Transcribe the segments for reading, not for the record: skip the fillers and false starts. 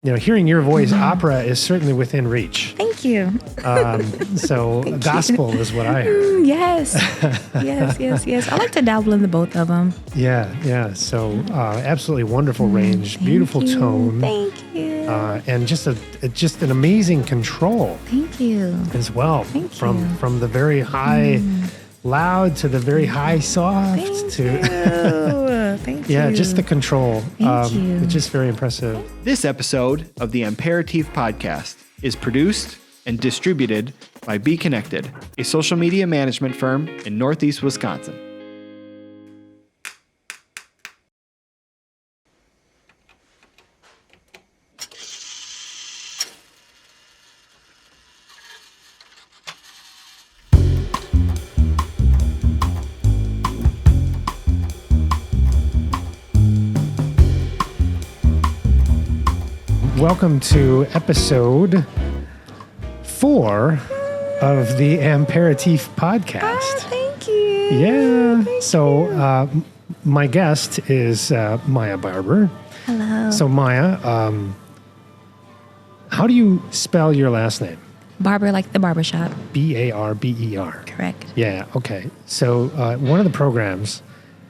hearing your voice, opera is certainly within reach. Thank you. So gospel is what I heard. Yes. I like to dabble in the both of them. Yeah. So absolutely wonderful range, beautiful tone. Thank you. And just an amazing control. Thank you. As well. Thank from you. From the very high loud to the very high soft. Thank to you. Thank you. Yeah, just the control. Thank you. It's just very impressive. This episode of the Ampéritif Podcast is produced and distributed by Be Connected, a social media management firm in Northeast Wisconsin. Welcome to episode 4 of the Ampéritif Podcast. Thank you. Yeah. So my guest is Mya Barber. Hello. So Mya, how do you spell your last name? Barber, like the barbershop. B-A-R-B-E-R. Correct. Yeah. Okay. So one of the programs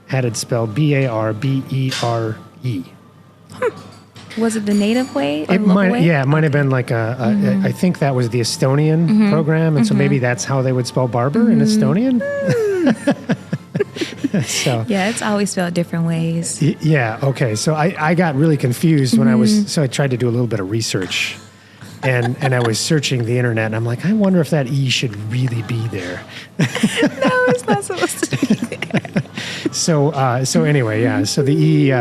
had it spelled B-A-R-B-E-R-E. Was it the native way or It local might, way? yeah, it might have been like I think that was the Estonian program, and so maybe that's how they would spell barber in Estonian. So Yeah, it's always spelled different ways. yeah, okay. So I got really confused when I tried to do a little bit of research, and I was searching the internet, and I'm like, I wonder if that E should really be there. No, it's not supposed to be there. So anyway, yeah. So the E.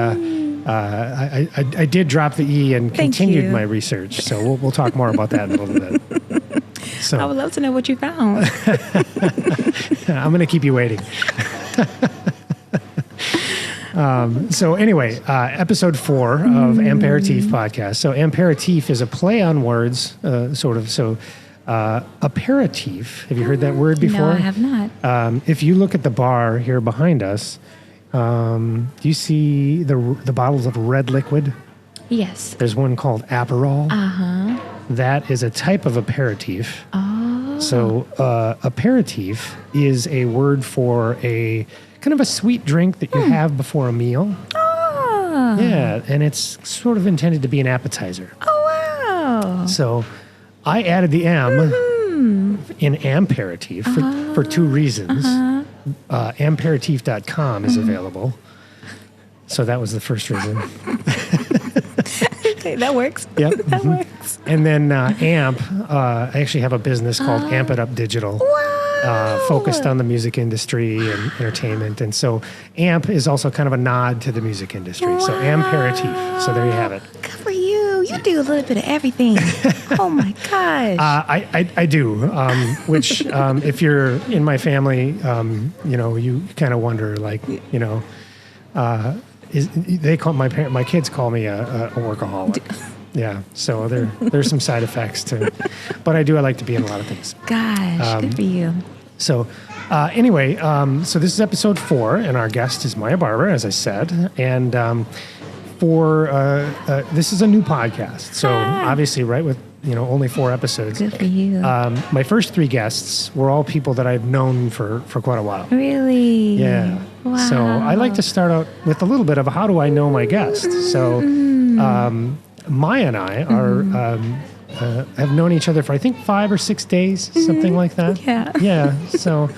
I did drop the E and Thank continued you. my research. So we'll talk more about that in a little bit. So I would love to know what you found. I'm going to keep you waiting. So anyway, episode 4 of Ampéritif Podcast. So Ampéritif is a play on words, sort of. So aperitif, have you heard that word before? No, I have not. If you look at the bar here behind us, do you see the bottles of red liquid? Yes. There's one called Aperol. Uh-huh. That is a type of aperitif. Oh. So aperitif is a word for a kind of a sweet drink that you have before a meal. Oh. Yeah, and it's sort of intended to be an appetizer. Oh, wow. So I added the M in Ampéritif for 2 reasons. Ampéritif.com is available. So that was the first reason. Okay, that works. Yep. That works. And then AMP, I actually have a business called Amp It Up Digital. Wow. Focused on the music industry and entertainment. And so AMP is also kind of a nod to the music industry. So Ampéritif. So there you have it. Good for you. You do a little bit of everything. Oh, my gosh. I do, which if you're in my family, you kind of wonder, like, they call my kids call me a workaholic. Yeah, so there's some side effects to, but I like to be in a lot of things. Gosh, good for you. So anyway, so this is episode 4, and our guest is Mya Barber, as I said, and this is a new podcast. So obviously, right, with only 4 episodes. Good for you. My first 3 guests were all people that I've known for quite a while. Really? Yeah. Wow. So I like to start out with a little bit of how do I know my guests. So Mya and I are have known each other for I think 5 or 6 days, something like that. Yeah. Yeah. So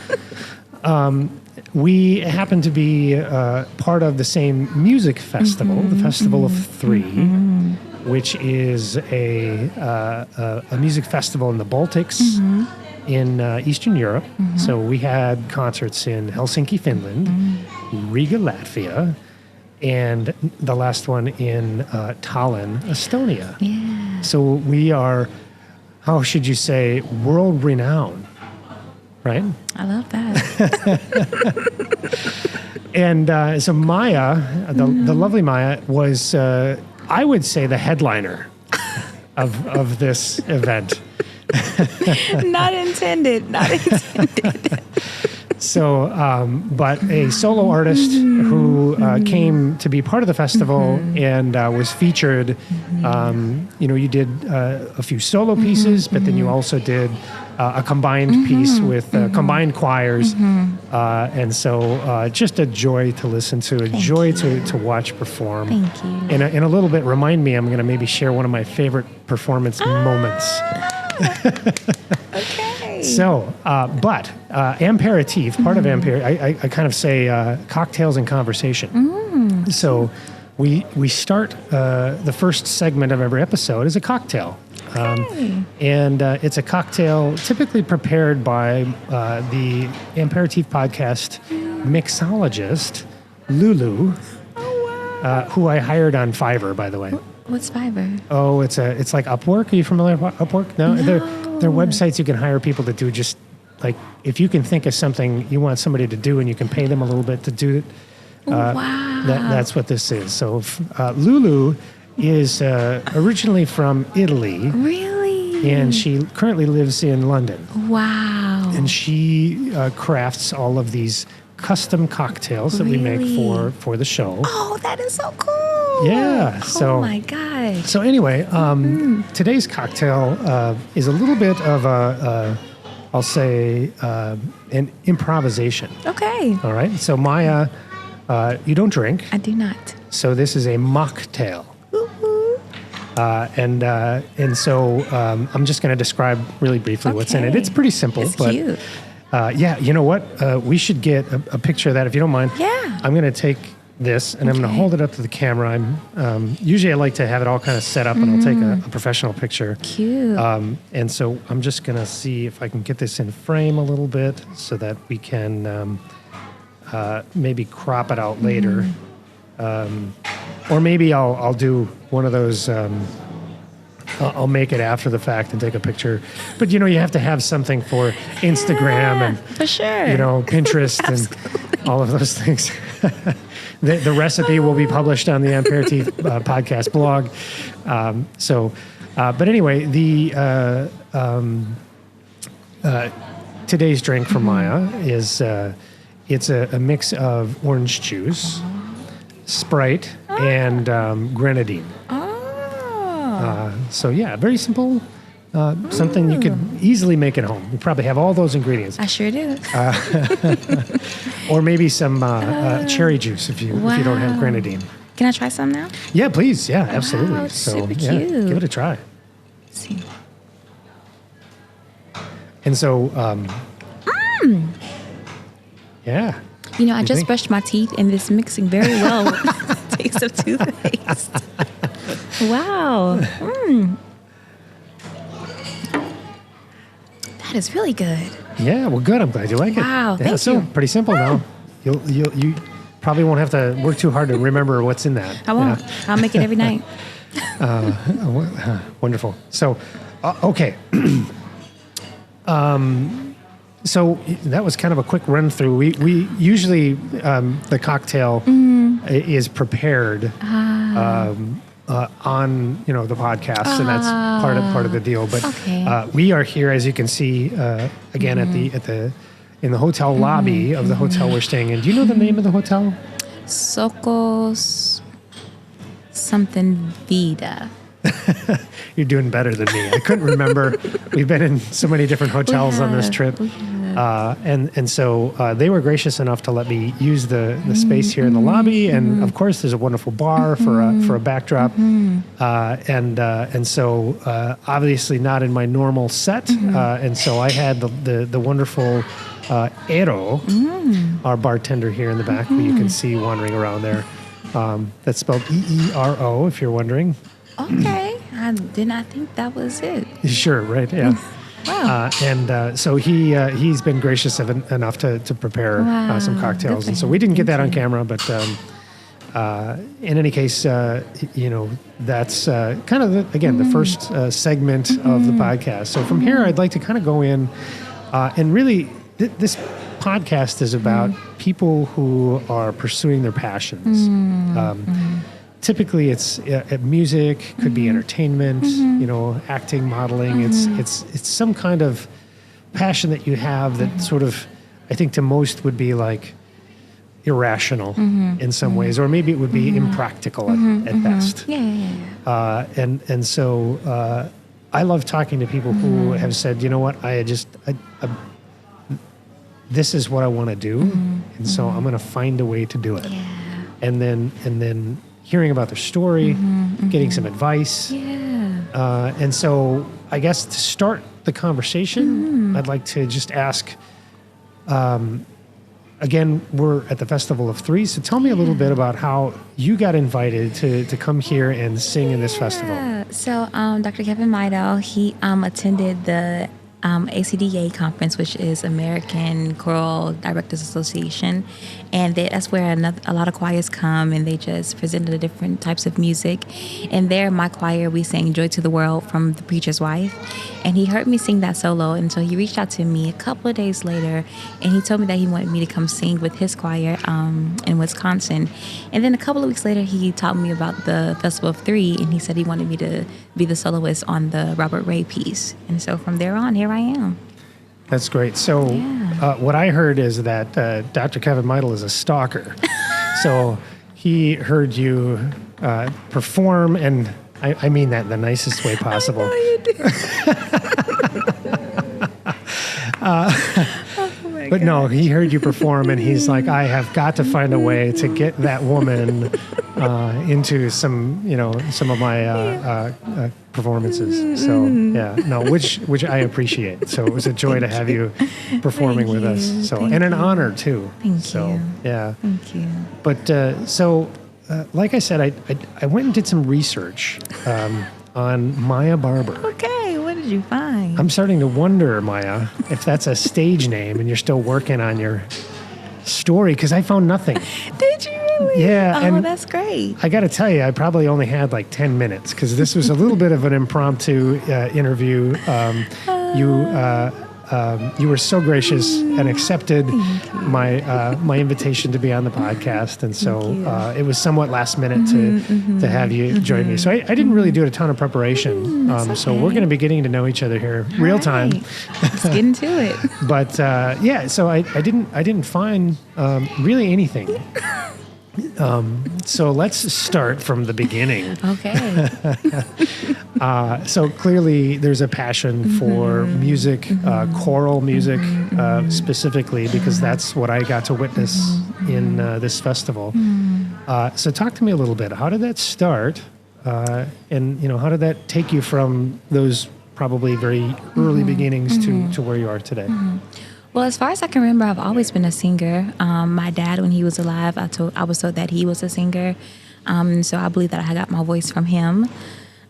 we happen to be part of the same music festival, the Festival of 3, which is a music festival in the Baltics, in Eastern Europe. So we had concerts in Helsinki, Finland, Riga, Latvia, and the last one in Tallinn, Estonia. Yeah. So we are, how should you say, world renowned, right? I love that. And so Mya, the lovely Mya, was, I would say, the headliner of this event. Not intended. Not intended. So, but a solo artist who came to be part of the festival and was featured. You did a few solo pieces, but then you also did a combined piece with combined choirs. And so just a joy to listen to, joy to watch perform. Thank you. In a little bit, remind me, I'm going to maybe share one of my favorite performance moments. Okay. So, but Ampéritif, part of Ampéritif, I kind of say cocktails and conversation. So we start the first segment of every episode is a cocktail. And it's a cocktail typically prepared by the Ampéritif Podcast mixologist, Lulu, who I hired on Fiverr, by the way. What's Fiverr? Oh, it's like Upwork. Are you familiar with Upwork? No. They're websites you can hire people to do just like if you can think of something you want somebody to do and you can pay them a little bit to do it. Wow. That's what this is. So Lulu is originally from Italy. Really? And she currently lives in London. Wow. And she crafts all of these custom cocktails that we make for the show. Oh, that is so cool. Yeah. So, oh my gosh. So anyway, today's cocktail is a little bit of I'll say, an improvisation. Okay. All right. So Maya, you don't drink. I do not. So this is a mocktail. And so I'm just going to describe really briefly what's in it. It's pretty simple. It's cute. Yeah, you know what? We should get a picture of that if you don't mind. Yeah. I'm going to take this and I'm going to hold it up to the camera. Usually I like to have it all kind of set up and I'll take a professional picture. Cute. And so I'm just going to see if I can get this in frame a little bit so that we can maybe crop it out later. Or maybe I'll do one of those. I'll make it after the fact and take a picture. But you have to have something for Instagram and for sure. Pinterest and all of those things. The recipe will be published on the Ampéritif podcast blog. But anyway, today's drink from Maya is it's a mix of orange juice, Sprite, and grenadine. So yeah, very simple. Something you could easily make at home. You probably have all those ingredients. I sure do. Or maybe some cherry juice if you don't have grenadine. Can I try some now? Yeah, please. Yeah, absolutely. Wow, it's super yeah, cute. give it a try. Let's see. And so, yeah. I just brushed my teeth and it's mixing very well with the taste of toothpaste. Wow. That is really good. Yeah, well, good. I'm glad you like it. Wow, yeah, thank so you. Pretty simple now. You probably won't have to work too hard to remember what's in that. I won't. Yeah. I'll make it every night. Wonderful. So, okay. So that was kind of a quick run through. We usually the cocktail is prepared on the podcast, and that's part of the deal. But we are here, as you can see, again in the hotel lobby of the hotel we're staying in. Do you know the name of the hotel? Socos something Vida. You're doing better than me. I couldn't remember. We've been in so many different hotels on this trip. And so they were gracious enough to let me use the space here in the lobby. And of course, there's a wonderful bar for a backdrop. And so obviously not in my normal set. And so I had the wonderful Ero, our bartender here in the back, who you can see wandering around there. That's spelled E-E-R-O, if you're wondering. Okay. I did not think that was it. Sure, right, yeah. Wow. And so he's been gracious enough to prepare some cocktails. And so we didn't get that on camera, but in any case, that's kind of, the first segment of the podcast. So from here, I'd like to kind of go in and really, this podcast is about people who are pursuing their passions. Typically, it's music, could be entertainment, acting, modeling. It's some kind of passion that you have that sort of, I think to most would be like irrational in some ways, or maybe it would be impractical at best. And so I love talking to people who have said, you know what, I this is what I want to do, and so I'm going to find a way to do it. And then hearing about their story, getting some advice. And so I guess to start the conversation, I'd like to just ask, again, we're at the Festival of Three, so tell me a little bit about how you got invited to come here and sing in this festival. So Dr. Kevin Meidel, he attended the ACDA conference, which is American Choral Directors Association, and that's where a lot of choirs come, and they just presented the different types of music. And there, my choir, we sang "Joy to the World" from The Preacher's Wife, and he heard me sing that solo, and so he reached out to me a couple of days later, and he told me that he wanted me to come sing with his choir in Wisconsin. And then a couple of weeks later, he taught me about the Festival of Three, and he said he wanted me to be the soloist on the Robert Ray piece. And so from there on, here I am. That's great. So what I heard is that Dr. Kevin Meidel is a stalker. So he heard you perform, and I mean that in the nicest way possible. I know you do. But no, he heard you perform, and he's like, I have got to find a way to get that woman into some of my performances. So which I appreciate. So it was a joy to have you performing with us. So and an honor too. Thank you. Yeah. Thank you. But like I said, I went and did some research on Mya Barber. Okay, what did you find? I'm starting to wonder, Mya, if that's a stage name and you're still working on your story, because I found nothing. Did you really? Yeah. Oh, and that's great. I got to tell you, I probably only had like 10 minutes because this was a little bit of an impromptu interview. You were so gracious and accepted my invitation to be on the podcast, and so it was somewhat last minute to have you join me. So I didn't really do a ton of preparation. So we're going to be getting to know each other here real time. Let's get into it. But so I didn't find really anything. So let's start from the beginning. Okay. So clearly there's a passion for music, choral music specifically, because that's what I got to witness in this festival. So talk to me a little bit. How did that start? And how did that take you from those probably very early beginnings to where you are today? Well, as far as I can remember, I've always been a singer. My dad, when he was alive, I was told that he was a singer. So I believe that I got my voice from him.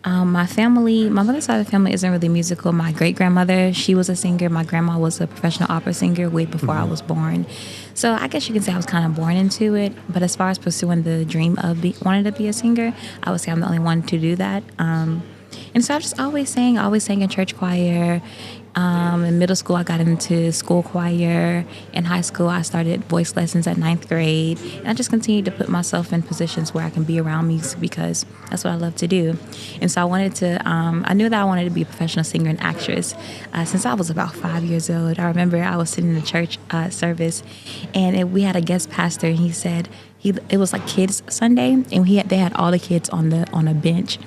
My mother's side of the family isn't really musical. My great-grandmother, she was a singer. My grandma was a professional opera singer way before I was born. So I guess you can say I was kind of born into it. But as far as pursuing the dream of wanting to be a singer, I would say I'm the only one to do that. And so I just always sang in church choir. In middle school, I got into school choir. In high school, I started voice lessons at 9th grade. And I just continued to put myself in positions where I can be around music because that's what I love to do. And so I knew that I wanted to be a professional singer and actress since I was about 5 years old. I remember I was sitting in the church service, and we had a guest pastor, and he said, it was like Kids Sunday, and they had all the kids on a bench.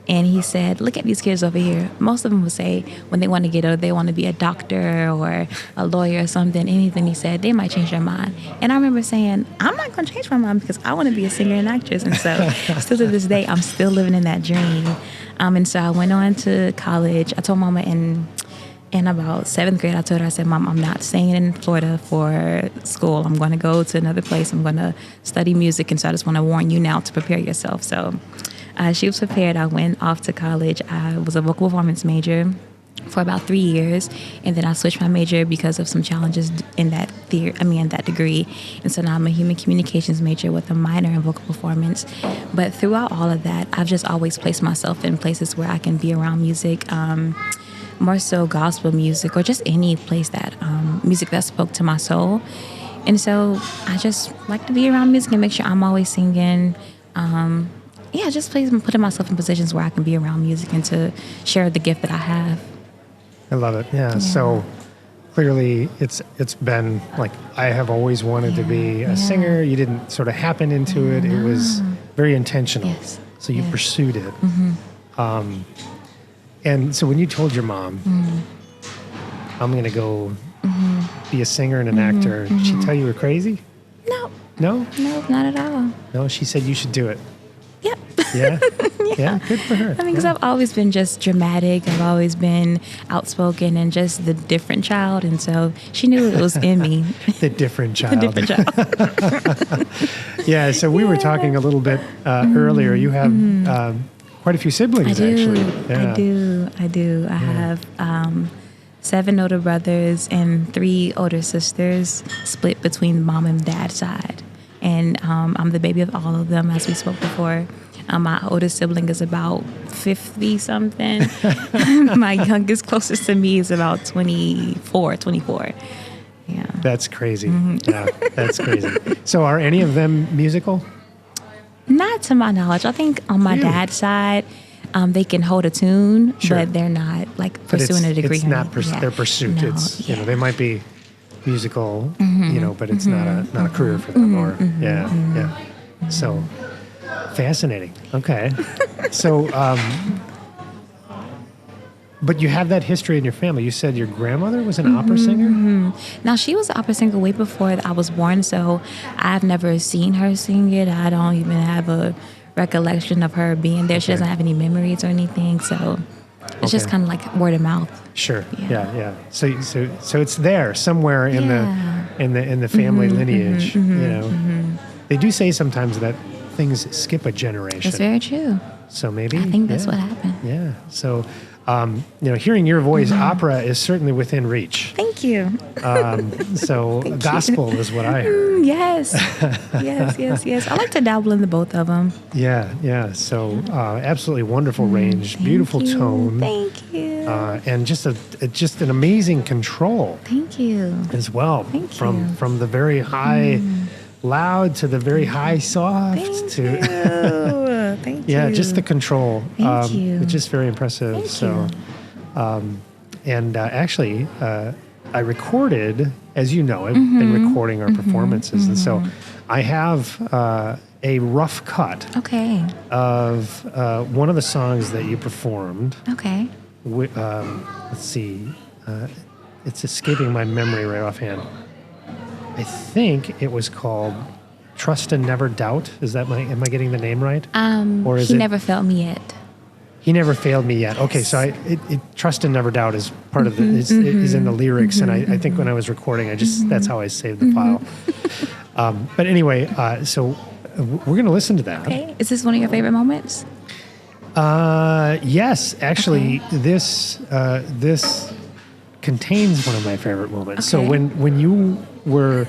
And he said, look at these kids over here. Most of them would say when they want to get older, they want to be a doctor or a lawyer or something. Anything he said, they might change their mind. And I remember saying, I'm not going to change my mind because I want to be a singer and actress. And so still to this day, I'm still living in that dream. And so I went on to college. I told Mama in about 7th grade, I told her, I said, Mom, I'm not staying in Florida for school. I'm going to go to another place. I'm going to study music. And so I just want to warn you now to prepare yourself. So she was prepared. I went off to college. I was a vocal performance major for about 3 years, and then I switched my major because of some challenges in that degree. And so now I'm a human communications major with a minor in vocal performance. But throughout all of that, I've just always placed myself in places where I can be around music, more so gospel music or just any place that music that spoke to my soul. And so I just like to be around music and make sure I'm always singing. Just putting myself in positions where I can be around music and to share the gift that I have. I love it. Yeah. So clearly it's been like, I have always wanted to be a singer. You didn't sort of happen into it. It was very intentional. Yes. So you pursued it. Mm-hmm. And so when you told your mom, I'm going to go be a singer and an actor, did she tell you were crazy? No. No? No, not at all. No, she said you should do it. Yep. Yeah? Yeah, good for her. I mean, because I've always been just dramatic. I've always been outspoken and just the different child. And so she knew it was in me. The different child. The different child. Yeah, so we were talking a little bit earlier. You have quite a few siblings, actually. Yeah. I do. I have 7 older brothers and 3 older sisters, split between mom and dad's side. And I'm the baby of all of them, as we spoke before. My oldest sibling is about 50-something. My youngest, closest to me, is about 24. Yeah. That's crazy. Yeah, that's crazy. So are any of them musical? Not to my knowledge. I think on my dad's side, they can hold a tune, but they're not like pursuing a degree. It's not their pursuit. No, it's they might be musical, but it's not a career for them. Or yeah. So fascinating. Okay. So, but you have that history in your family. You said your grandmother was an opera singer? Now, she was an opera singer way before I was born, so I've never seen her sing it. I don't even have a recollection of her being there. She doesn't have any memories or anything, so it's just kind of like word of mouth. Sure. Yeah. So it's there somewhere in the family lineage. They do say sometimes that things skip a generation. That's very true. So maybe I think that's what happened. Yeah. So, hearing your voice, opera is certainly within reach. Thank you. So gospel is what I heard. Yes. I like to dabble in the both of them. Yeah. So absolutely wonderful range, beautiful tone. Thank you. And just an amazing control. Thank you. As well. Thank you. From the very high loud to the very high soft. Thank you. Just the control. Thank you. It's just very impressive. Actually, I recorded, as you know, I've been recording our performances, and so I have a rough cut of one of the songs that you performed. Okay. Let's see. It's escaping my memory right offhand. I think it was called Trust and Never Doubt. Am I getting the name right? Or is He Never Failed Me Yet. He Never Failed Me Yet. Okay, so Trust and Never Doubt is part of is in the lyrics, and I think when I was recording, that's how I saved the file. But anyway, so we're going to listen to that. Okay. Is this one of your favorite moments? Yes, actually, this contains one of my favorite moments. So when you were,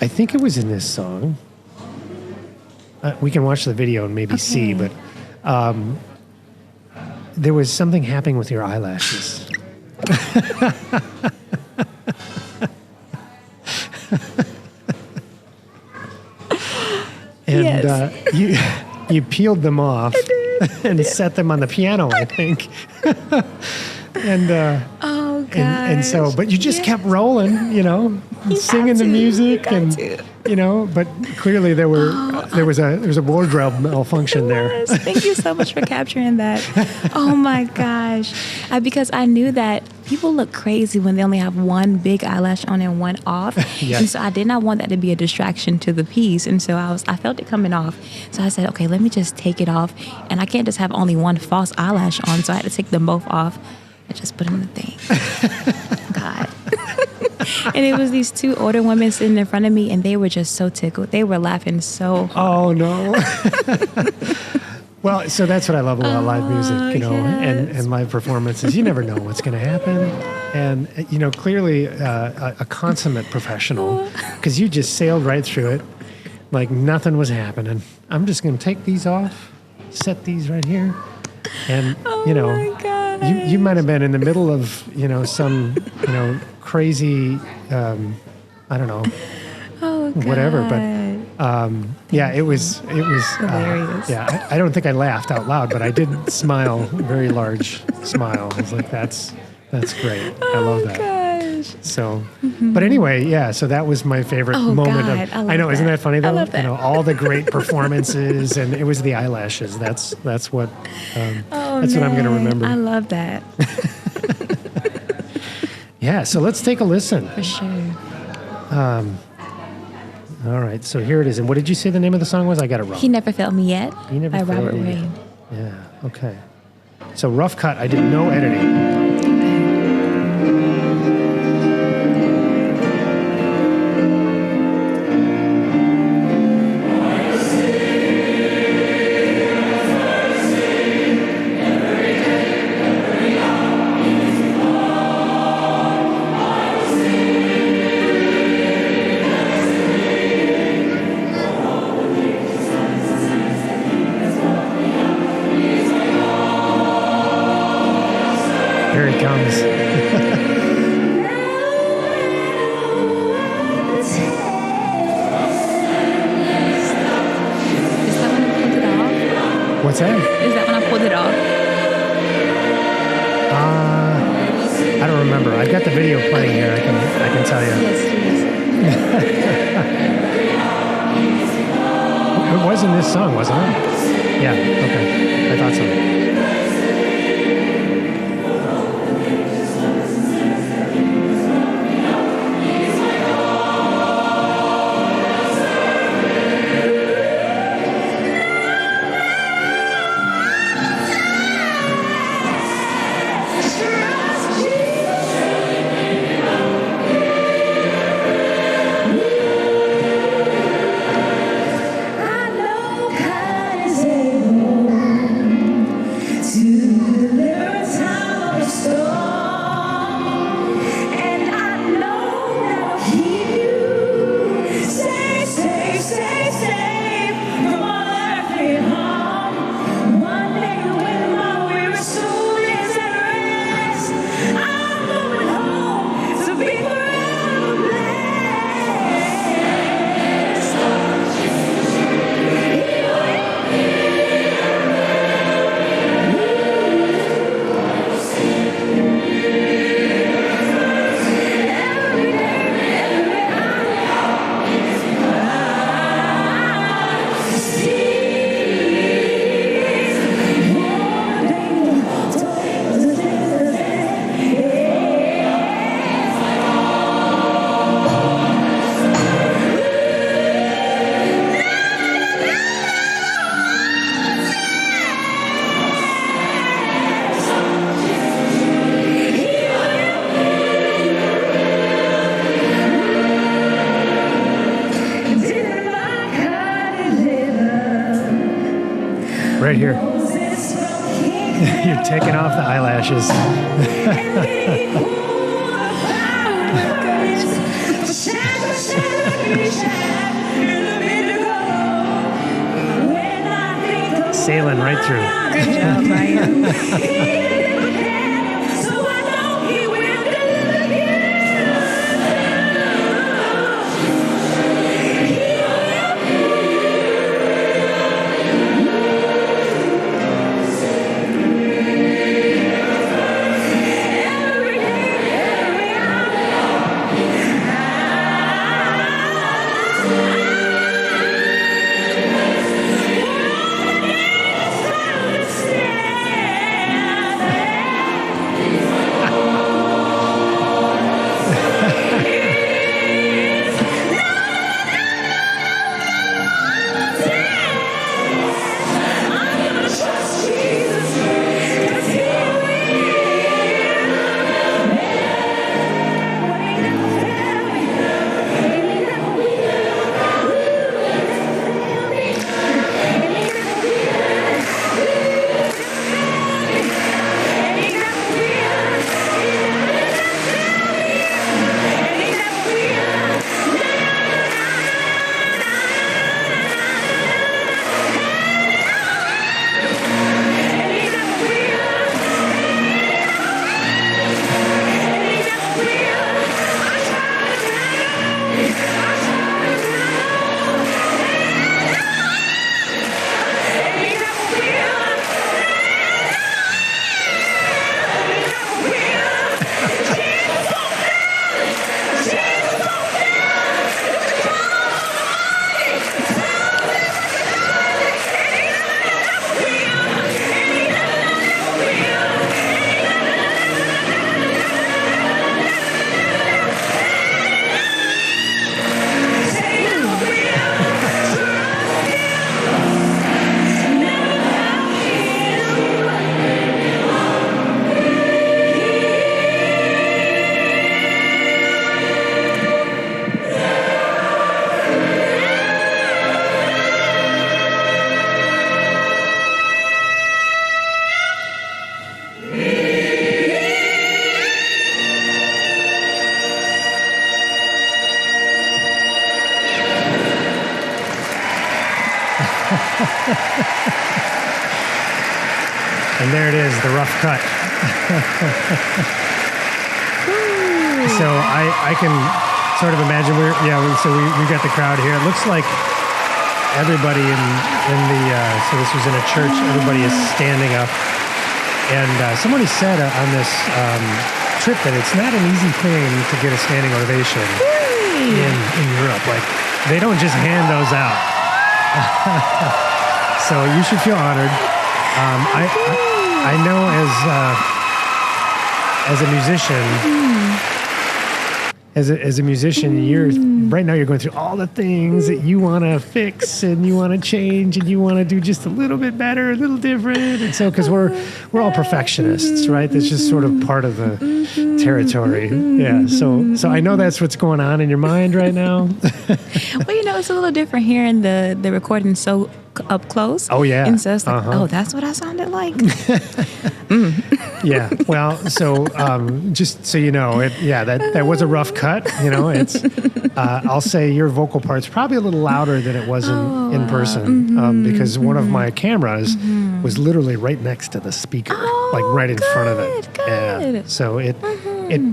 I think it was in this song. We can watch the video and maybe see, but there was something happening with your eyelashes. And you peeled them off and set them on the piano, I think. And so, but you just kept rolling, singing the music, but clearly there was a wardrobe malfunction there. Thank you so much for capturing that. Oh my gosh, because I knew that people look crazy when they only have one big eyelash on and one off, and so I did not want that to be a distraction to the piece, and so I felt it coming off. So I said, okay, let me just take it off, and I can't just have only one false eyelash on, so I had to take them both off. I just put them in the thing. God. And it was these 2 older women sitting in front of me, and they were just so tickled. They were laughing so hard. Oh, no. Well, so that's what I love about live music, and live performances. You never know what's going to happen. And, clearly a consummate professional, because you just sailed right through it like nothing was happening. I'm just going to take these off, set these right here, and, my God. You might have been in the middle of, some, crazy, I don't know, whatever. But it was hilarious. I don't think I laughed out loud, but I did smile, very large smile. I was like, that's great. I love that. Gosh. gosh. So, but anyway, yeah. So that was my favorite moment. God, I know, isn't that funny though? I love that. You know, all the great performances, and it was the eyelashes. That's what. That's what I'm going to remember. I love that. Yeah. So let's take a listen. For sure. All right. So here it is. And what did you say the name of the song was? I got it wrong. He Never Felt Me Yet He Never by Felt Robert Me Yet. Ray. Yeah. Okay. So rough cut. I did no editing. Here it comes. Is that when I pulled it off? What's that? Is that when I pulled it off? I don't remember. I've got the video playing here. I can tell you. Yes, please. It was in this song, wasn't it? Yeah. Okay. I thought so. Right here. You're taking off the eyelashes. Sailing right through. Good job, Ryan. And there it is, the rough cut. So I can sort of imagine we got the crowd here. It looks like everybody in the so this was in a church. Everybody is standing up, and somebody said on this trip that it's not an easy thing to get a standing ovation in Europe. Like they don't just hand those out. So you should feel honored. I know as a musician. As a musician, you're right now. You're going through all the things that you want to fix and you want to change and you want to do just a little bit better, a little different. And so, because we're all perfectionists, right? That's just sort of part of the territory. Yeah. So I know that's what's going on in your mind right now. Well, it's a little different here in the recording so up close. Oh yeah. And so it's like, oh, that's what I sounded like. Yeah. Well, so just so you know, that was a rough cut. It's I'll say your vocal part's probably a little louder than it was in person because one of my cameras was literally right next to the speaker, like right in front of it. Good. Yeah. So it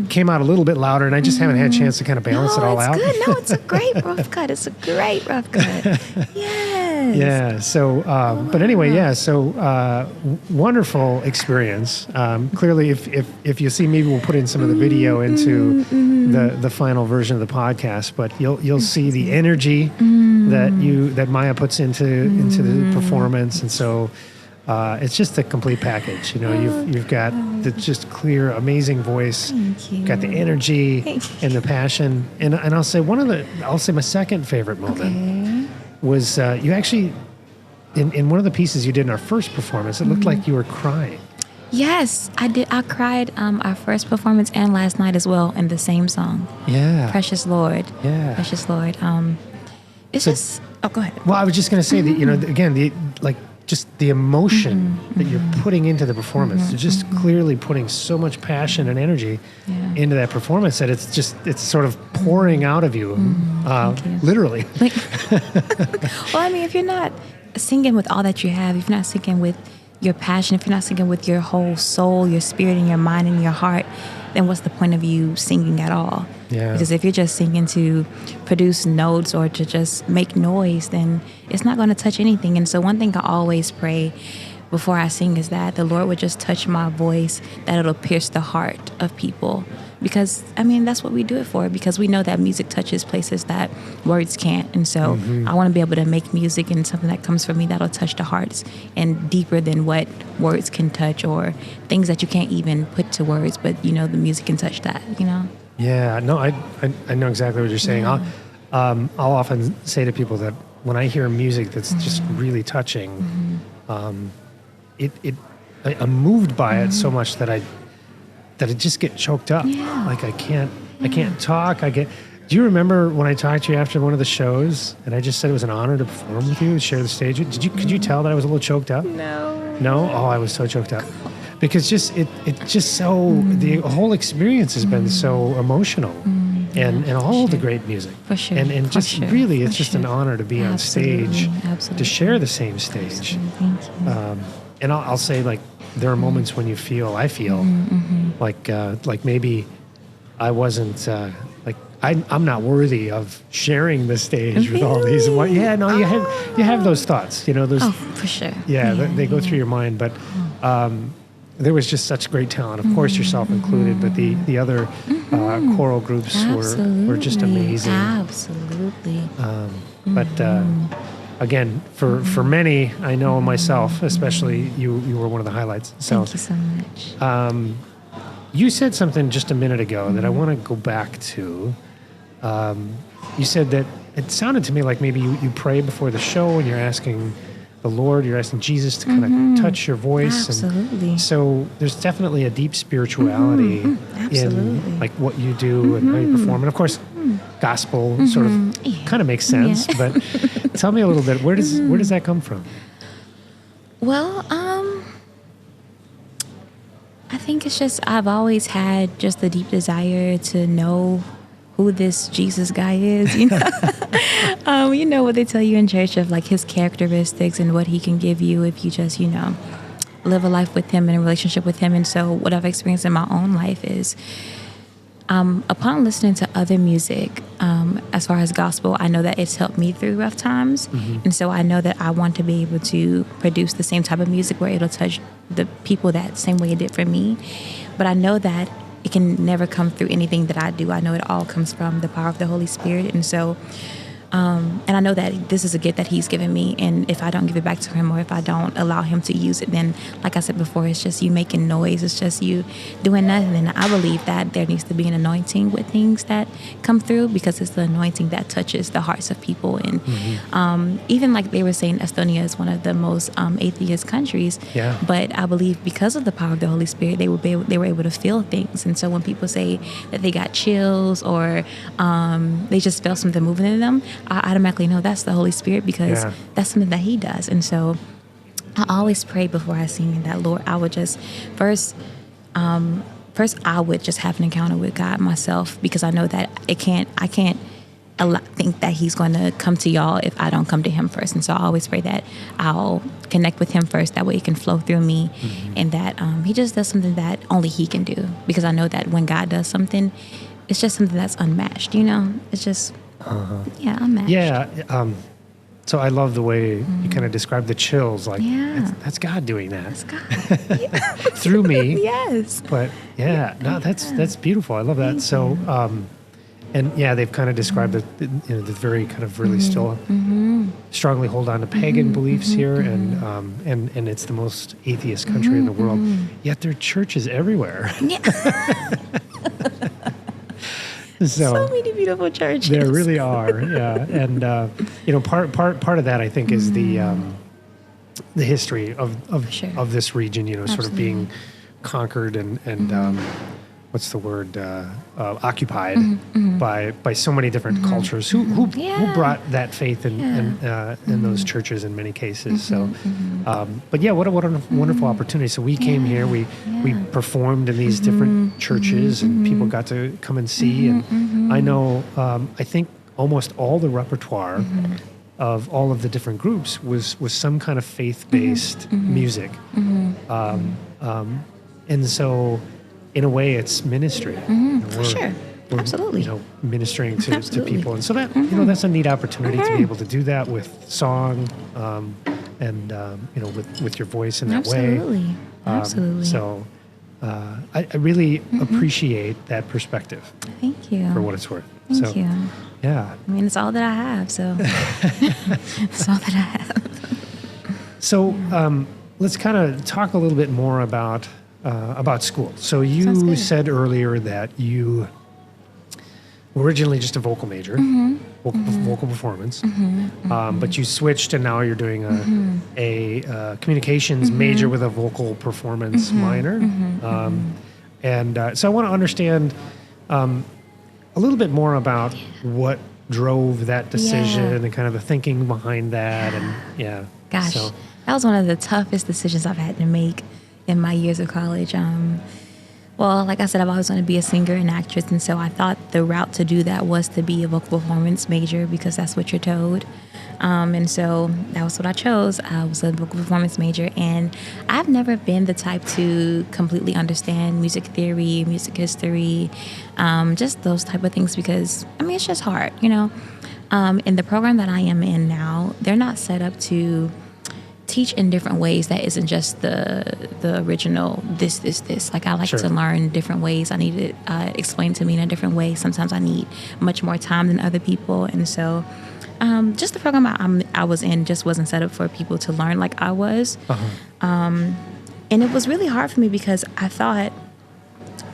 came out a little bit louder, and I just haven't had a chance to kind of balance it all out. Good. No, it's a great rough cut. It's a great rough cut. Yes. Yeah. So, but anyway, yeah. So, wonderful experience. Clearly, if you see, maybe we'll put in some of the video into the final version of the podcast. But you'll see the energy that Mya puts into the performance, and so. It's just a complete package. You've got the just clear, amazing voice. Thank you. Got the energy and the passion. And I'll say my second favorite moment was you actually in one of the pieces you did in our first performance. It looked like you were crying. Yes, I did. I cried our first performance and last night as well in the same song. Yeah. Precious Lord. Yeah. Precious Lord. It's just. Oh, go ahead. Well, I was just going to say that again just the emotion that you're putting into the performance. You're just clearly putting so much passion and energy into that performance that it's sort of pouring out of you, literally. Well, I mean, if you're not singing with all that you have, if you're not singing with your passion, if you're not singing with your whole soul, your spirit, and your mind and your heart, then what's the point of you singing at all? Yeah. Because if you're just singing to produce notes or to just make noise, then it's not going to touch anything. And so one thing I always pray before I sing is that the Lord would just touch my voice, that it'll pierce the heart of people. Because, I mean, that's what we do it for, because we know that music touches places that words can't. And so I want to be able to make music and something that comes from me that'll touch the hearts and deeper than what words can touch, or things that you can't even put to words, but, the music can touch that, Yeah, no, I know exactly what you're saying. Yeah. I'll often say to people that when I hear music that's just really touching, I'm moved by it so much that I just get choked up. Yeah. Like I can't talk. Do you remember when I talked to you after one of the shows and I just said it was an honor to perform with you, share the stage? Could you tell that I was a little choked up? No? Oh, I was so choked up. Because the whole experience has been so emotional, and all the great music. For sure. And just really, it's just an honor to be on stage, Absolutely. to share the same stage. Thank you. And I'll say, like, there are moments when I feel like maybe I wasn't I'm not worthy of sharing the stage with all these. Yeah, no, you have those thoughts, those. Oh, for sure. Yeah, they go through your mind, but. There was just such great talent, of course, yourself included, but the other choral groups were just amazing. Absolutely. But again, for many, I know myself, especially you were one of the highlights. So, thank you so much. You said something just a minute ago that I want to go back to. You said that it sounded to me like maybe you pray before the show and you're asking the Lord, you're asking Jesus to kind of touch your voice. Absolutely. And so there's definitely a deep spirituality in like what you do and how you perform. And of course, gospel sort of kind of makes sense. But tell me a little bit, where does that come from? Well, I think it's just I've always had just the deep desire to know who this Jesus guy is, you know what they tell you in church of like his characteristics and what he can give you if you just, live a life with him and a relationship with him. And so what I've experienced in my own life is upon listening to other music, as far as gospel, I know that it's helped me through rough times. And so I know that I want to be able to produce the same type of music where it'll touch the people that same way it did for me. But I know that it can never come through anything that I do. I know it all comes from the power of the Holy Spirit. And so, and I know that this is a gift that he's given me. And if I don't give it back to him, or if I don't allow him to use it, then like I said before, it's just you making noise. It's just you doing nothing. And I believe that there needs to be an anointing with things that come through, because it's the anointing that touches the hearts of people. And even like they were saying, Estonia is one of the most atheist countries. Yeah. But I believe because of the power of the Holy Spirit, they were able to feel things. And so when people say that they got chills or they just felt something moving in them, I automatically know that's the Holy Spirit, because that's something that he does. And so I always pray before I sing that, Lord, I would just first I would just have an encounter with God myself, because I know that I can't think that he's going to come to y'all if I don't come to him first. And so I always pray that I'll connect with him first, that way it can flow through me, and that he just does something that only he can do, because I know that when God does something, it's just something that's unmatched, it's just unmatched. Yeah. So I love the way you kind of describe the chills. Like, that's God doing that. That's God. Through me. Yes. But that's beautiful. I love that. So, and they've kind of described the very kind of really still strongly hold on to pagan beliefs here, and it's the most atheist country in the world. Yet there are churches everywhere. Yeah. So many beautiful churches. There really are, yeah. And part of that, I think, is the history of this region. Sort of being conquered and what's the word, occupied by so many different cultures who brought that faith in those churches in many cases. So, but what a wonderful opportunity. So we came here, we performed in these different churches, and people got to come and see. And I know, I think almost all the repertoire of all of the different groups was some kind of faith-based music. And so, in a way, it's ministry. For sure. We're, absolutely. Ministering to people. And so that, that's a neat opportunity to be able to do that with song, and, with your voice in that way. Absolutely. So I really appreciate that perspective. Thank you. For what it's worth. Thank you. Yeah. I mean, it's all that I have, so. It's all that I have. So let's kind of talk a little bit more about school. So you said earlier that you were originally just a vocal major, vocal performance, but you switched and now you're doing a communications major with a vocal performance minor. And so I want to understand a little bit more about what drove that decision and kind of the thinking behind that. And Gosh, that was one of the toughest decisions I've had to make in my years of college. Well, like I said, I've always wanted to be a singer and actress, and so I thought the route to do that was to be a vocal performance major, because that's what you're told. And so that was what I chose. I was a vocal performance major, and I've never been the type to completely understand music theory, music history, just those type of things, because, it's just hard, In the program that I am in now, they're not set up to teach in different ways that isn't just the original this. Like, I like to learn different ways. I need it explained to me in a different way. Sometimes I need much more time than other people. And so just the program I was in just wasn't set up for people to learn like I was. And it was really hard for me, because I thought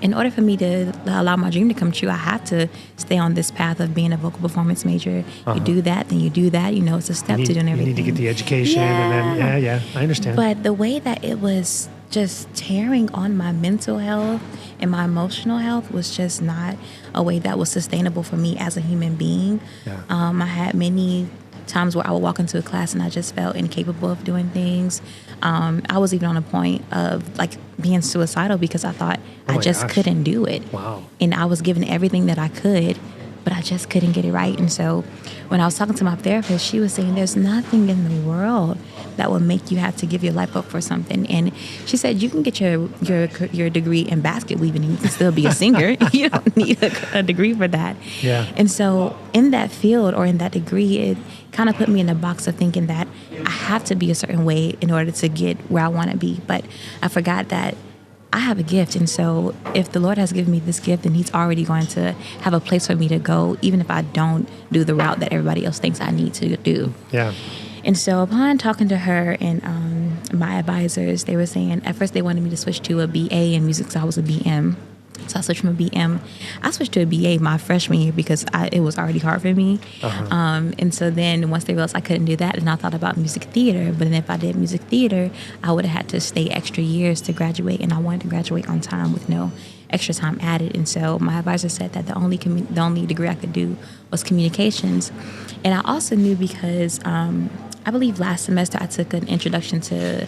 in order for me to allow my dream to come true, I have to stay on this path of being a vocal performance major. You do that, then you do that. It's a step to doing everything. You need to get the education, and then, I understand. But the way that it was just tearing on my mental health and my emotional health was just not a way that was sustainable for me as a human being. I had many times where I would walk into a class and I just felt incapable of doing things. I was even on a point of like being suicidal, because I thought I just couldn't do it. Wow. And I was giving everything that I could, but I just couldn't get it right. And so when I was talking to my therapist, she was saying there's nothing in the world that will make you have to give your life up for something. And she said you can get your degree in basket weaving and you can still be a singer. You don't need a degree for that. Yeah. And so in that field or in that degree, it kind of put me in the box of thinking that I have to be a certain way in order to get where I want to be. But I forgot that I have a gift. And so if the Lord has given me this gift, then he's already going to have a place for me to go, even if I don't do the route that everybody else thinks I need to do. Yeah. And so upon talking to her and my advisors, they were saying at first they wanted me to switch to a BA in music, so I was a BM. So I switched from a BM. I switched to a BA my freshman year because it was already hard for me. And so then once they realized I couldn't do that, then I thought about music theater. But then if I did music theater, I would have had to stay extra years to graduate, and I wanted to graduate on time with no extra time added. And so my advisor said that the only degree I could do was communications. And I also knew because I believe last semester I took an introduction to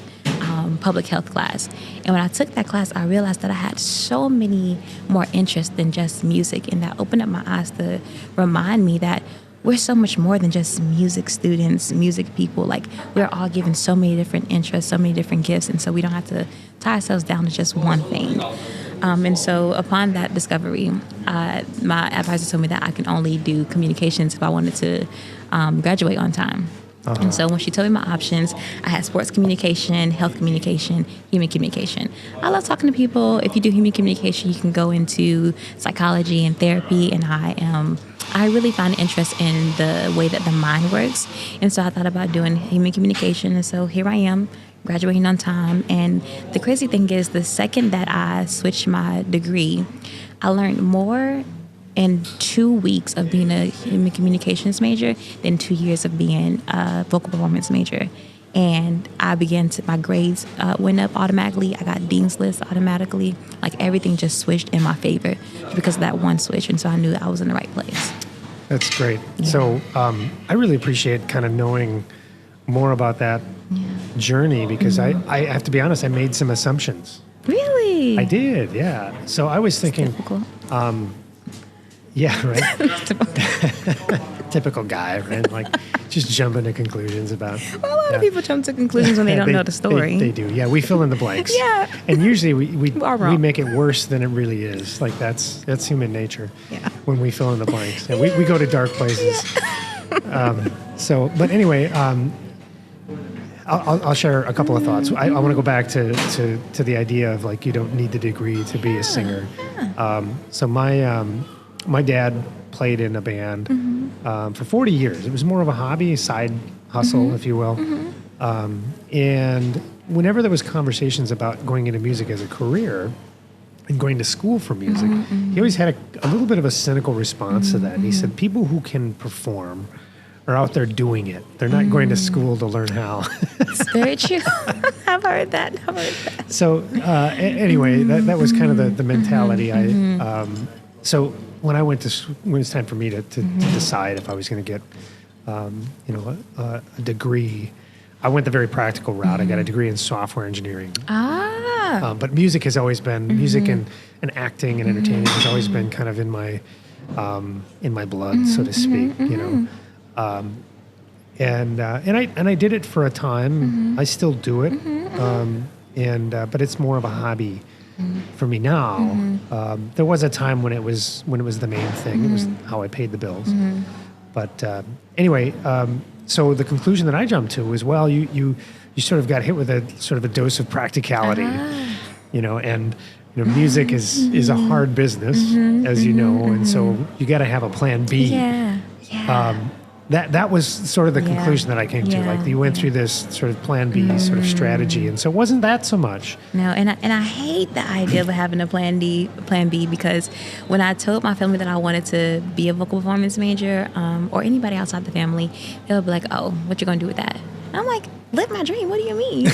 public health class. And when I took that class, I realized that I had so many more interests than just music. And that opened up my eyes to remind me that we're so much more than just music students, music people. Like, we're all given so many different interests, so many different gifts. And so we don't have to tie ourselves down to just one thing. And so upon that discovery, my advisor told me that I can only do communications if I wanted to graduate on time. And so when she told me my options, I had sports communication, health communication, human communication. I love talking to people. If you do human communication, you can go into psychology and therapy. And I really find interest in the way that the mind works. And so I thought about doing human communication. And so here I am, graduating on time. And the crazy thing is, the second that I switched my degree, I learned more in 2 weeks of being a human communications major than 2 years of being a vocal performance major. And my grades went up automatically. I got Dean's List automatically. Like, everything just switched in my favor because of that one switch. And so I knew that I was in the right place. That's great. Yeah. So I really appreciate kind of knowing more about that journey, because I have to be honest, I made some assumptions. Really? I did, yeah. So I was thinking... Yeah, right. Typical guy, right? Like, just jumping to conclusions about. Well, a lot of people jump to conclusions when they don't know the story. They do. Yeah, we fill in the blanks. Yeah. And usually we make it worse than it really is. Like, that's human nature. Yeah. When we fill in the blanks, and we go to dark places. Yeah. But anyway, I'll share a couple of thoughts. I want to go back to the idea of, like, you don't need the degree to be a singer. So my dad played in a band for 40 years. It was more of a hobby, a side hustle, if you will. And whenever there was conversations about going into music as a career and going to school for music, he always had a little bit of a cynical response to that. And he said, people who can perform are out there doing it. They're not going to school to learn how. It's very true. I've heard that. So anyway, that was kind of the mentality. So when it was time for me to decide if I was going to get, a degree, I went the very practical route. I got a degree in software engineering. But music has always been music and acting and entertaining has always been kind of in my blood, so to speak. You know, and I did it for a time. I still do it, but it's more of a hobby. For me now, there was a time when it was the main thing. It was how I paid the bills. But anyway, so the conclusion that I jumped to was, well, you sort of got hit with a sort of a dose of practicality, and music is a hard business, as you know, and so you got to have a plan B. Yeah. That was sort of the conclusion that I came to. Like, you went through this sort of plan B sort of strategy, and so it wasn't that so much. No, and I hate the idea of having a plan B, because when I told my family that I wanted to be a vocal performance major, or anybody outside the family, they would be like, "Oh, what you gonna do with that?" And I'm like, "Live my dream. What do you mean?"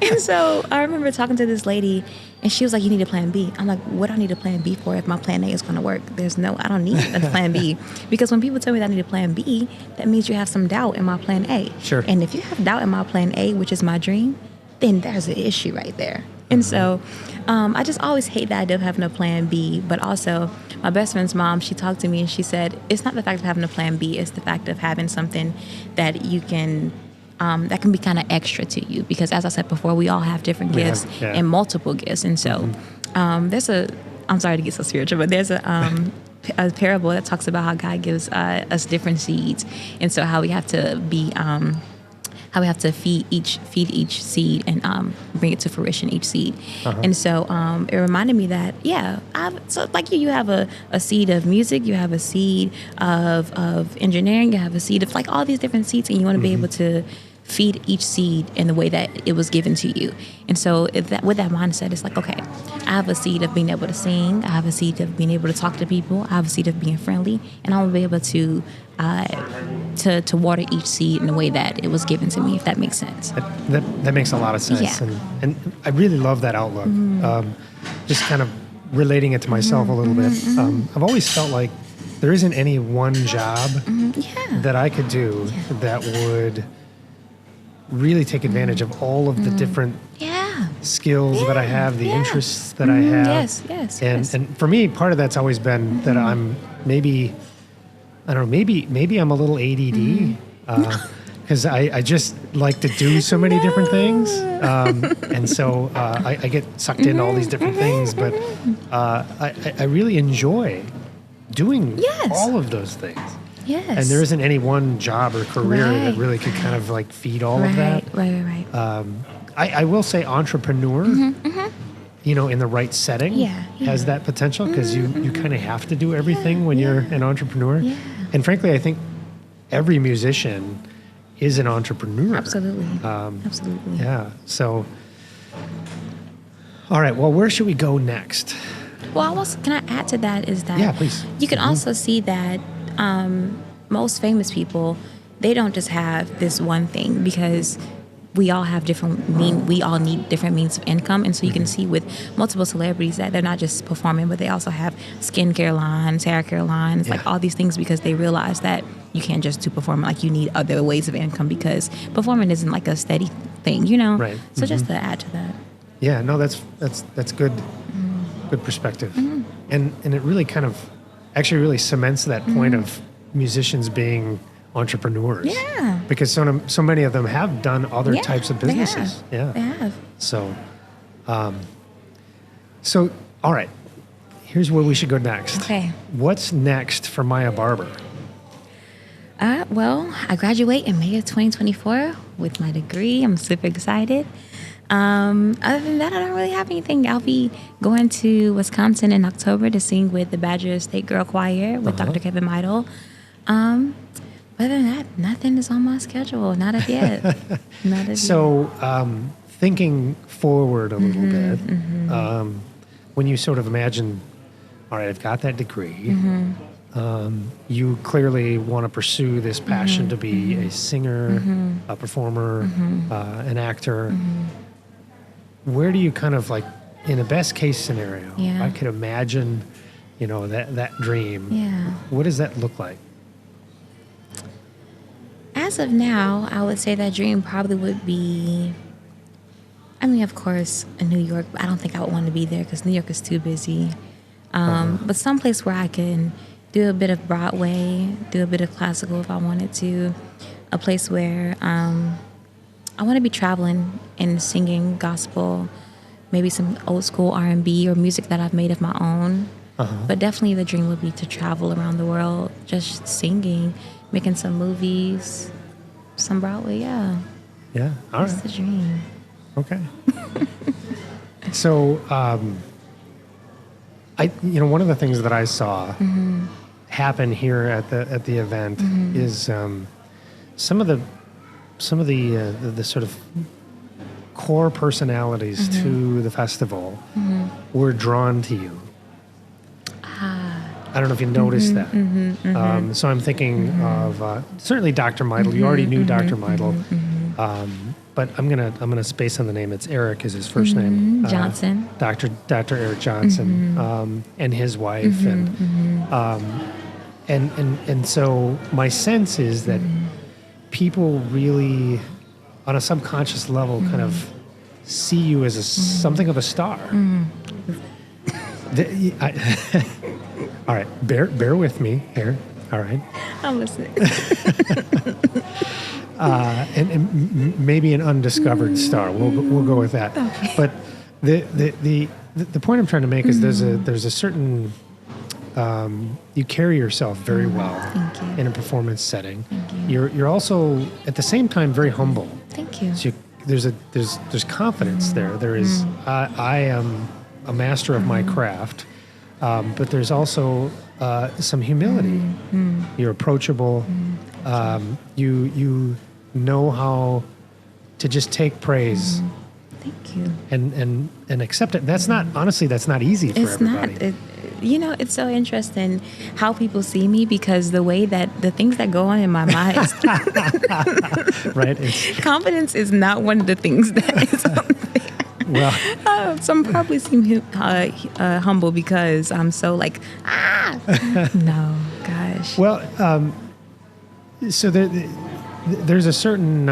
And so I remember talking to this lady, and she was like, "You need a plan B." I'm like, "What do I need a plan B for if my plan A is going to work?" I don't need a plan B. Because when people tell me that I need a plan B, that means you have some doubt in my plan A. Sure. And if you have doubt in my plan A, which is my dream, then there's an issue right there. And so I just always hate the idea of having a plan B. But also, my best friend's mom, she talked to me and she said, it's not the fact of having a plan B, it's the fact of having something that you can, that can be kind of extra to you. Because as I said before, we all have different gifts and multiple gifts. And so there's I'm sorry to get so spiritual, but there's a parable that talks about how God gives us different seeds. And so how we have to be... how we have to feed each seed and bring it to fruition, each seed. And so it reminded me that, so like you have a seed of music, you have a seed of engineering, you have a seed of like all these different seeds, and you want to be able to feed each seed in the way that it was given to you. And so with that mindset, it's like, okay, I have a seed of being able to sing, I have a seed of being able to talk to people, I have a seed of being friendly, and I will be able to water each seed in the way that it was given to me, if that makes sense. That makes a lot of sense. Yeah. And I really love that outlook. Just kind of relating it to myself a little bit. I've always felt like there isn't any one job that I could do that would really take advantage of all of the different skills that I have, the interests that I have. And for me, part of that's always been that I'm maybe I'm a little ADD because I just like to do so many different things. And so I get sucked into all these different things, but I really enjoy doing all of those things. Yes. And there isn't any one job or career that really could kind of like feed all of that. Right. I will say entrepreneur, in the right setting has that potential because you kind of have to do everything when you're an entrepreneur. Yeah. And frankly, I think every musician is an entrepreneur. Absolutely. Absolutely. Yeah. So, all right. Well, where should we go next? Well, can I add to that is that please. You can also see that most famous people, they don't just have this one thing because we all have we all need different means of income. And so you can see with multiple celebrities that they're not just performing, but they also have skincare lines, hair care lines, like all these things because they realize that you can't just do performing, like you need other ways of income because performing isn't like a steady thing, Right. So just to add to that. Yeah, no, that's good, good perspective. And it really kind of actually really cements that point of musicians being entrepreneurs. Yeah. Because so many of them have done other types of businesses. They have. So all right. Here's where we should go next. Okay. What's next for Mya Barber? Well, I graduate in May of 2024 with my degree. I'm super excited. Other than that, I don't really have anything. I'll be going to Wisconsin in October to sing with the Badger State Girl Choir with Dr. Kevin Meidel. Other than that, nothing is on my schedule. Not as yet. So, thinking forward a little bit, when you sort of imagine, all right, I've got that degree. You clearly want to pursue this passion to be a singer, a performer, an actor. Where do you kind of like, in a best case scenario, I could imagine, that dream. Yeah. What does that look like? As of now, I would say that dream probably would be, of course, in New York, but I don't think I would want to be there because New York is too busy. But someplace where I can do a bit of Broadway, do a bit of classical if I wanted to, a place where I want to be traveling and singing gospel, maybe some old school R&B or music that I've made of my own. But definitely the dream would be to travel around the world, just singing, making some movies, some Broadway, Yeah, all right. That's the dream. Okay. So, one of the things that I saw happen here at the event is some of the sort of core personalities to the festival were drawn to you. I don't know if you noticed that. So I'm thinking of certainly Dr. Meidel. You already knew Dr. Meidel, but I'm gonna space on the name. It's Eric is his first name. Johnson. Dr. Eric Johnson and his wife and so my sense is that people really, on a subconscious level, kind of see you as something of a star. All right, bear with me here. All right. I'm listening. And maybe an undiscovered star. We'll go with that. Okay. But the point I'm trying to make is there's a certain you carry yourself very well in a performance setting. Thank you. You're also at the same time very humble. Thank you. So there's confidence there. There is I am a master of my craft, but there's also some humility. You're approachable. You know how to just take praise. Thank you. And accept it. That's not easy for everybody. It's so interesting how people see me, because the way that the things that go on in my mind is Right. confidence is not one of the things that is on there. Well, Some probably seem humble because I'm so like, no, gosh. well, so there's a certain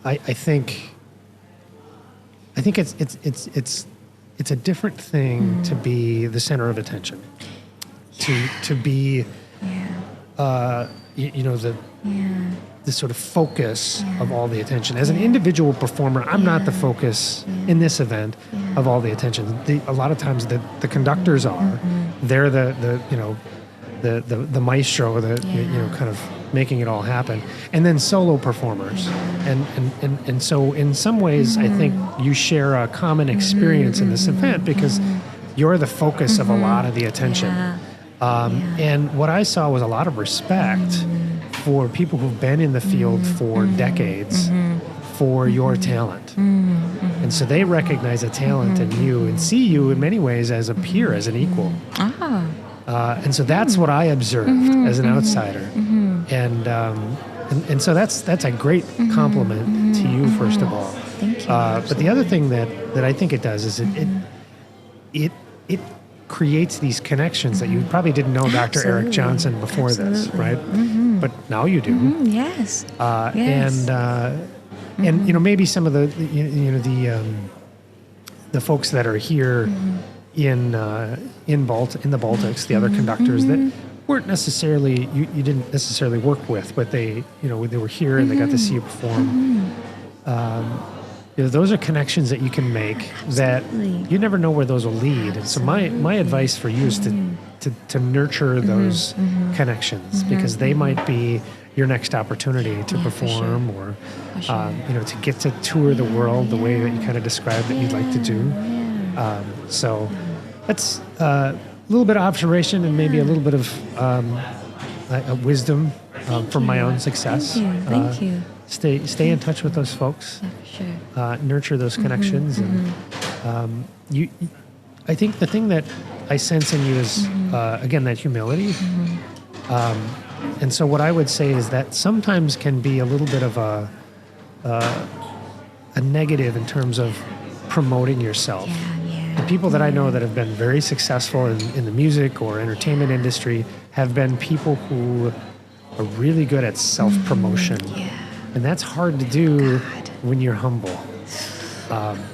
I think it's a different thing to be the center of attention, to be the sort of focus of all the attention. As an individual performer, I'm not the focus in this event of all the attention. A lot of times the conductors are. They're the maestro, kind of making it all happen. And then solo performers. And so in some ways, I think you share a common experience in this event because you're the focus of a lot of the attention. And what I saw was a lot of respect for people who've been in the field for decades for your talent. And so they recognize a talent in you and see you in many ways as a peer, as an equal. And so that's what I observed as an outsider. And so that's a great compliment to you, first of all. Thank you. But the other thing that I think it does is it creates these connections that you probably didn't know Dr. Eric Johnson before this, right? But now you do. Yes. And maybe some of the folks that are here in the Baltics, the other conductors that weren't necessarily you didn't necessarily work with, but they were here and they got to see you perform. Those are connections that you can make that you never know where those will lead. And so my advice for you is to nurture those connections, because they might be your next opportunity to perform or to get to tour the world the way that you kind of described that you'd like to do. So that's a little bit of observation and maybe a little bit of wisdom from my own success. Thank you. Stay in touch with those folks. Sure. Nurture those connections, and I think the thing that I sense in you is again that humility. And so what I would say is that sometimes can be a little bit of a negative in terms of promoting yourself. The people that I know that have been very successful in the music or entertainment industry have been people who are really good at self-promotion. And that's hard to do when you're humble,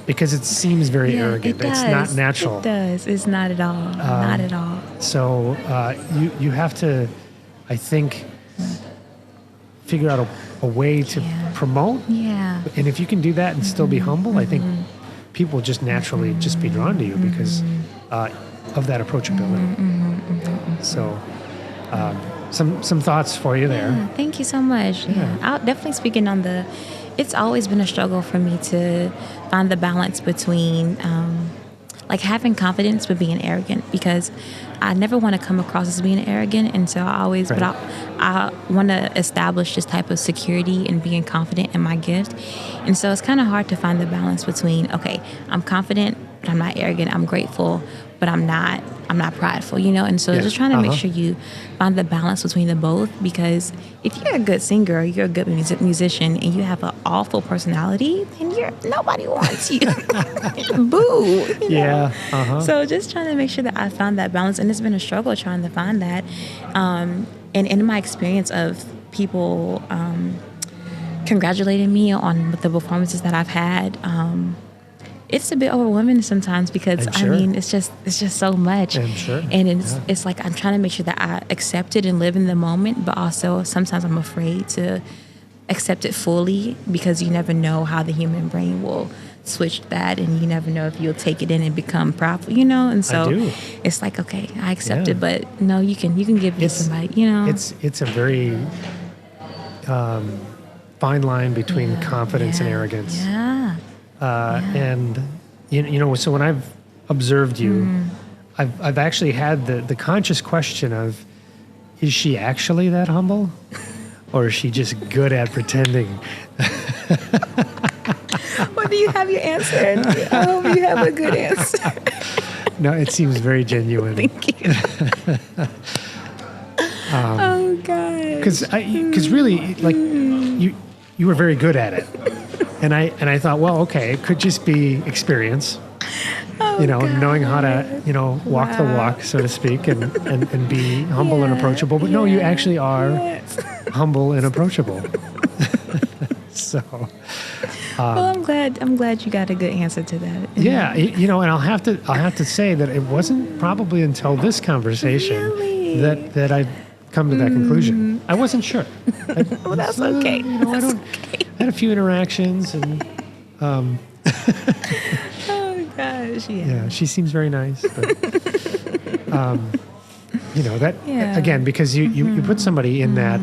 because it seems very arrogant. It's not natural. It does. It's not at all. Not at all. So you have to, I think, figure out a way to promote. And if you can do that and still be humble, I think people will just naturally just be drawn to you because of that approachability. So some thoughts for you there. Thank you so much. I'll definitely speaking on it's always been a struggle for me to find the balance between like having confidence but being arrogant, because I never want to come across as being arrogant, and so I always but I want to establish this type of security and being confident in my gift. And so it's kind of hard to find the balance between, okay, I'm confident but I'm not arrogant, I'm grateful but I'm not prideful, and so just trying to make sure you find the balance between the both, because if you're a good singer or you're a good musician and you have an awful personality, then nobody wants you. Boo. So just trying to make sure that I found that balance, and it's been a struggle trying to find that. And in my experience of people congratulating me on the performances that I've had. It's a bit overwhelming sometimes because Sure. I mean it's just so much. I'm sure. And it's like I'm trying to make sure that I accept it and live in the moment, but also sometimes I'm afraid to accept it fully because you never know how the human brain will switch that, and you never know if you'll take it in and become proper, and so I do. it's like, okay, I accept Yeah. it, but no, you can give it to somebody, It's a very fine line between confidence and arrogance. Yeah. And so when I've observed you, I've actually had the conscious question of, is she actually that humble, or is she just good at pretending? Well, do you have your answer? I hope you have a good answer. No, it seems very genuine. Thank you. Oh God. Because really, like you were very good at it, and I thought, well, okay, it could just be experience. God. Knowing how to, walk the walk, so to speak, and be humble and approachable. But no, you actually are humble and approachable. So, well, I'm glad you got a good answer to that. yeah, and I'll have to say that it wasn't probably until this conversation Really? that I've come to that conclusion. I wasn't sure. Well, that's okay. I had a few interactions, and Oh gosh, yeah, she seems very nice. But, that again, because you put somebody in that.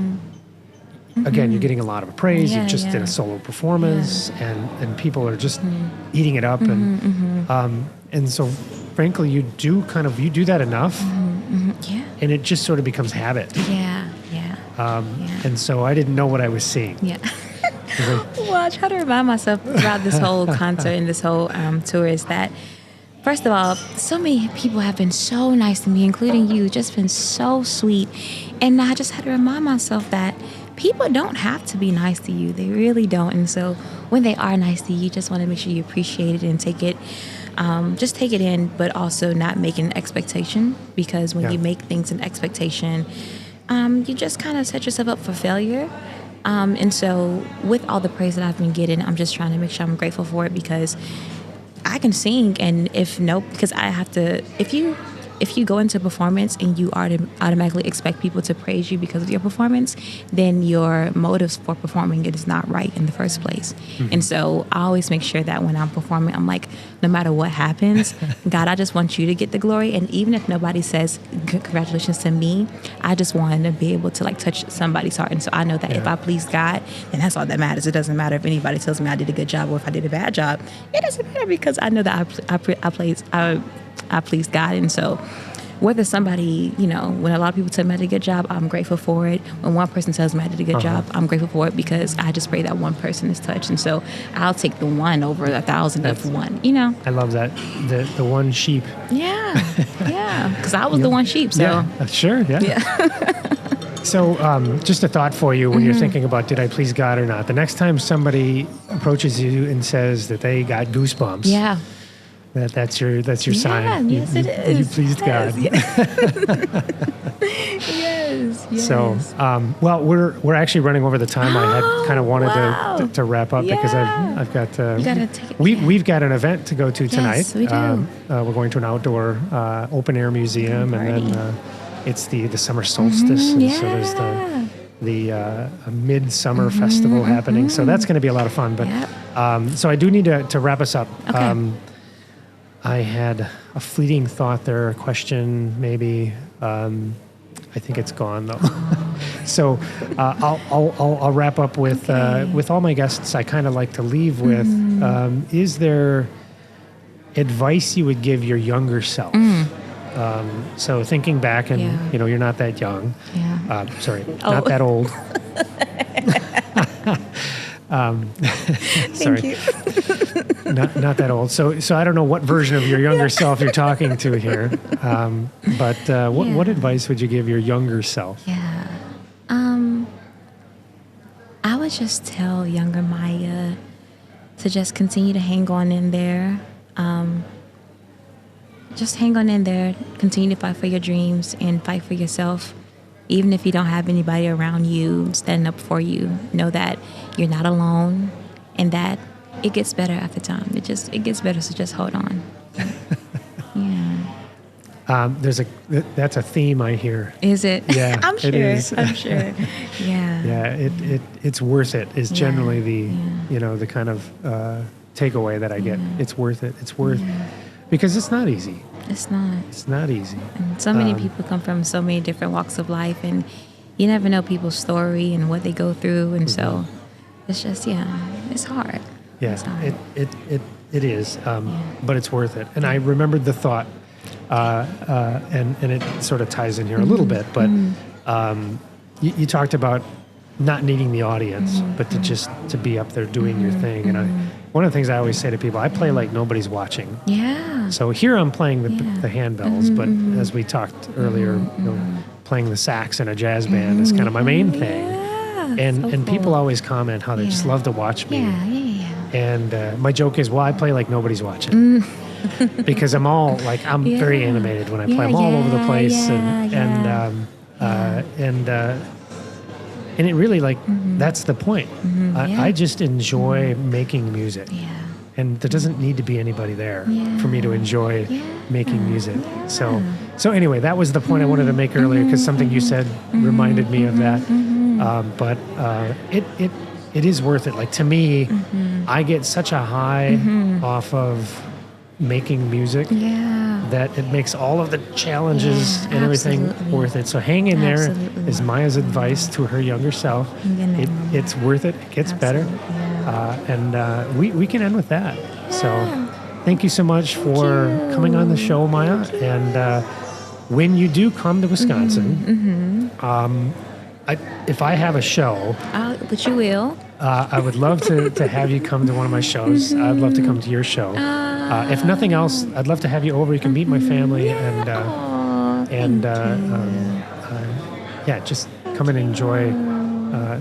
Again, you're getting a lot of praise. Yeah, you're just in a solo performance, and people are just eating it up, and so, frankly, you do that enough, Yeah. and it just sort of becomes habit. Yeah. And so I didn't know what I was seeing. Yeah. Well, I try to remind myself throughout this whole concert and this whole tour is that, first of all, so many people have been so nice to me, including you, just been so sweet. And I just had to remind myself that people don't have to be nice to you. They really don't. And so when they are nice to you, you just want to make sure you appreciate it and take it. Just take it in, but also not make an expectation, because when you make things an expectation, you just kind of set yourself up for failure. And so with all the praise that I've been getting, I'm just trying to make sure I'm grateful for it, because I can sing, and because I have to, if you go into a performance and you automatically expect people to praise you because of your performance, then your motives for performing it is not right in the first place. And so I always make sure that when I'm performing, I'm like, no matter what happens, God, I just want you to get the glory. And even if nobody says congratulations to me, I just want to be able to touch somebody's heart. And so I know that if I please God, then that's all that matters. It doesn't matter if anybody tells me I did a good job or if I did a bad job. It doesn't matter, because I know that I please God. And so whether somebody, when a lot of people tell me I did a good job, I'm grateful for it. When one person tells me I did a good job, I'm grateful for it, because I just pray that one person is touched. And so I'll take the one over 1,000 of one, I love that. The one sheep. Yeah. Because I was the one sheep. So Yeah, sure. Yeah. So just a thought for you when you're thinking about, did I please God or not? The next time somebody approaches you and says that they got goosebumps. Yeah. That's your sign. Yes, it is. You pleased God. Yes. So, well, we're actually running over the time. I had kind of wanted to wrap up because I've got. You gotta take it. We've got an event to go to tonight. Yes, we do. We're going to an outdoor open air museum, and then it's the summer solstice, and so there's the midsummer festival happening. So that's going to be a lot of fun. But so I do need to wrap us up. Okay. I had a fleeting thought there, a question maybe. I think it's gone though. So I'll wrap up with all my guests. I kind of like to leave with: is there advice you would give your younger self? So thinking back, and you're not that young. Yeah. Sorry, not that old. Sorry. Thank you. Not that old. So I don't know what version of your younger self you're talking to here. But what advice would you give your younger self? Yeah. I would just tell younger Mya to just continue to hang on in there. Just hang on in there. Continue to fight for your dreams and fight for yourself. Even if you don't have anybody around you standing up for you, know that you're not alone and that it gets better after time. It gets better, so just hold on. Yeah. That's a theme I hear. Is it? Yeah, I'm sure. it is. I'm sure. Yeah. Yeah, it's worth it is generally the kind of takeaway that I get. It's worth it. It's worth because it's not easy. It's not. It's not easy. And so many people come from so many different walks of life, and you never know people's story and what they go through, and so it's just it's hard. Yeah, it's hard. It is, but it's worth it. And I remembered the thought, and it sort of ties in here a little bit, but you talked about not needing the audience, but to be up there doing your thing. And one of the things I always say to people, I play like nobody's watching. Yeah. So here I'm playing the handbells, but as we talked earlier, playing the sax in a jazz band is kind of my main thing. Yeah. And people always comment how they just love to watch me. Yeah. And my joke is, well, I play like nobody's watching. Because I'm very animated when I play. I'm all over the place, and it really that's the point. I just enjoy making music, and there doesn't need to be anybody there for me to enjoy making music. So anyway, that was the point I wanted to make earlier because something you said reminded me of that. But it is worth it. Like to me, I get such a high off of making music that it makes all of the challenges and everything worth it. So hang in there is Maya's advice to her younger self. It's worth it. It gets better. And we can end with that. So thank you so much for coming on the show, Maya. And when you do come to Wisconsin, if I have a show, but you will. I would love to have you come to one of my shows. I'd love to come to your show. If nothing else, I'd love to have you over. You can meet my family just come and enjoy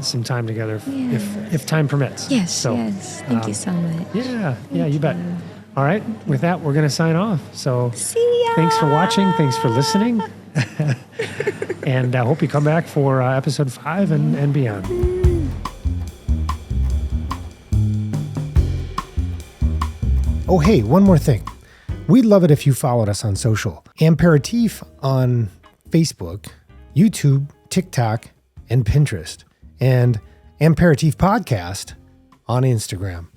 some time together if time permits. Yes. Thank you so much. Yeah, you bet. All right, with that, we're going to sign off. So see ya. Thanks for watching. Thanks for listening. And I hope you come back for episode 5 and beyond. Oh, hey, one more thing. We'd love it if you followed us on social. Ampéritif on Facebook, YouTube, TikTok, and Pinterest. And Ampéritif Podcast on Instagram.